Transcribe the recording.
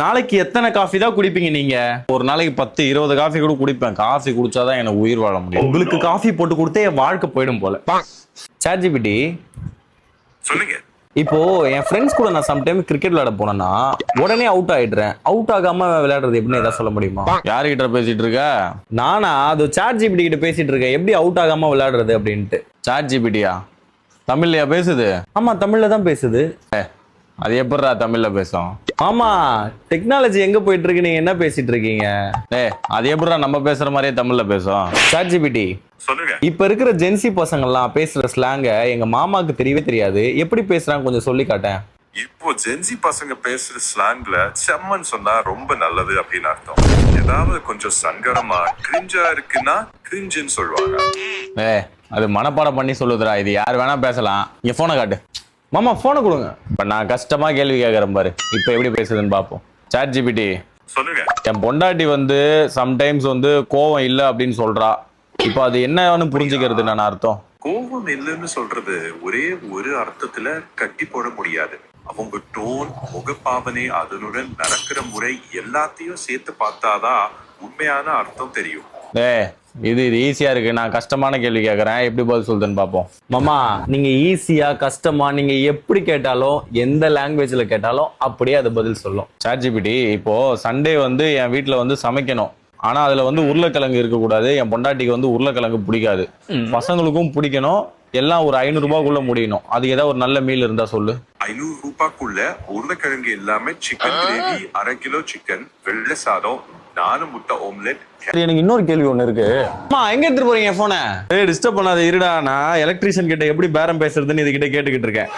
நாளைக்கு எத்தனை காஃபி தான் குடிப்பீங்க நீங்க? ஒரு நாளைக்கு 10-20 காஃபி கூட குடிப்பேன். காஃபி குடிச்சாதான் எனக்கு உயிர் வாழ முடியும். உங்களுக்கு காஃபி போட்டு கொடுத்தே என் வாழ்க்கை போயிடும் போல. ChatGPT சொல்லுங்க. இப்போ என் ஃப்ரெண்ட்ஸ் கூட நான் சம்டைம் கிரிக்கெட் விளையாட போனேன்னா உடனே அவுட் ஆயிடுறேன். அவுட் ஆகாம விளையாடுறது எப்படின்னு ஏதாவது சொல்ல முடியுமா? யாருகிட்ட பேசிட்டு இருக்க? நானா? அது ChatGPT கிட்ட பேசிட்டு இருக்கேன். எப்படி அவுட் ஆகாம விளையாடுறது அப்படின்ட்டு. ChatGPTயா? தமிழ்லயா பேசுது? ஆமா, தமிழ்ல தான் பேசுது. அது எப்படிடா தமிழ்ல பேசும்? ஆமா, டெக்னாலஜி எங்க போயிட்டு இருக்கு, நீங்க என்ன பேசிட்டு இருக்கீங்க? அது எப்படிடா நம்ம பேசுற மாதிரியே தமிழ்ல பேசும்? ChatGPT சொல்லுங்க. இப்ப இருக்கிற ஜென்சி பசங்க எல்லாம் பேசுற ஸ்லாங்க எங்க மாமாக்கு தெரியவே தெரியாது. எப்படி பேசுறாங்க கொஞ்சம் சொல்லி காட்டேன். இப்போ ஜென்சி பசங்க பேசுற ஸ்லாங்ல செம்மன் சொன்னா ரொம்ப நல்லது அப்படின்னு அர்த்தம். ஏதாவது கொஞ்சம் சங்கடமா கிரிஞ்சா இருக்குன்னா கிரிஞ்சுன்னு சொல்லுவாங்க. அது மனப்பாடம் பண்ணி சொல்லுதுடா. இது யார் வேணா பேசலாம். இங்க போனை காட்டு. மாமா போனை கொடுங்க. இப்ப நான் கஷ்டமா கேள்வி கேட்கறேன் பாரு. இப்ப எப்படி பேசுதுன்னு பாப்போம். ChatGPT சொல்லுங்க. என் பொண்டாட்டி சம்டைம்ஸ் கோவம் இல்ல அப்படின்னு சொல்றா. இப்ப அது என்னன்னு புரிஞ்சுக்கிறது நான் அர்த்தம். கோவம் இல்லைன்னு சொல்றது ஒரே ஒரு அர்த்தத்துல கட்டி போட முடியாது. அவங்க டோன், முகப்பாவனை, அதனுடன் நடக்கிற முறை எல்லாத்தையும் சேர்த்து பார்த்தாதான் உண்மையான அர்த்தம் தெரியும். இது ஈஸியா இருக்கு. நான் கஷ்டமான கேள்வி கேட்கறேன். எப்படி பதில் சொல்றதுன்னு பாப்போம். மாமா, நீங்க ஈஸியா கஷ்டமா நீங்க எப்படி கேட்டாலும் எந்த லாங்குவேஜ்ல கேட்டாலும் அப்படியே அது பதில் சொல்லும். ChatGPT இப்போ சண்டே என் வீட்டுல சமைக்கணும். ஆனா அதுல உருளைக்கிழங்கு இருக்கக்கூடாது. என் பொண்டாட்டிக்கு உருளைக்கிழங்கு பிடிக்காது. பசங்களுக்கும் பிடிக்கணும். எல்லாம் ஒரு 500 ரூபாய்க்குள்ள முடியணும். அது ஏதாவது ஒரு நல்ல மீல் இருந்தா சொல்லு. 500 ரூபாய்க்குள்ள உருளைக்கிழங்கு எல்லாமே சிக்கன் கிரேவி, 1/2 கிலோ சிக்கன், வெள்ளை சாதம், 4 முட்டை ஓம்லெட். எனக்கு இன்னொரு கேள்வி ஒண்ணு இருக்கு. அம்மா, எங்க எடுத்துட்டு போறீங்க போனை? டிஸ்டர்ப் பண்ணாத இருடா. நான் எலக்ட்ரீஷியன் கிட்ட எப்படி பேரம் பேசுறதுன்னு இதுகிட்ட கேட்டுக்கிட்டு இருக்கேன்.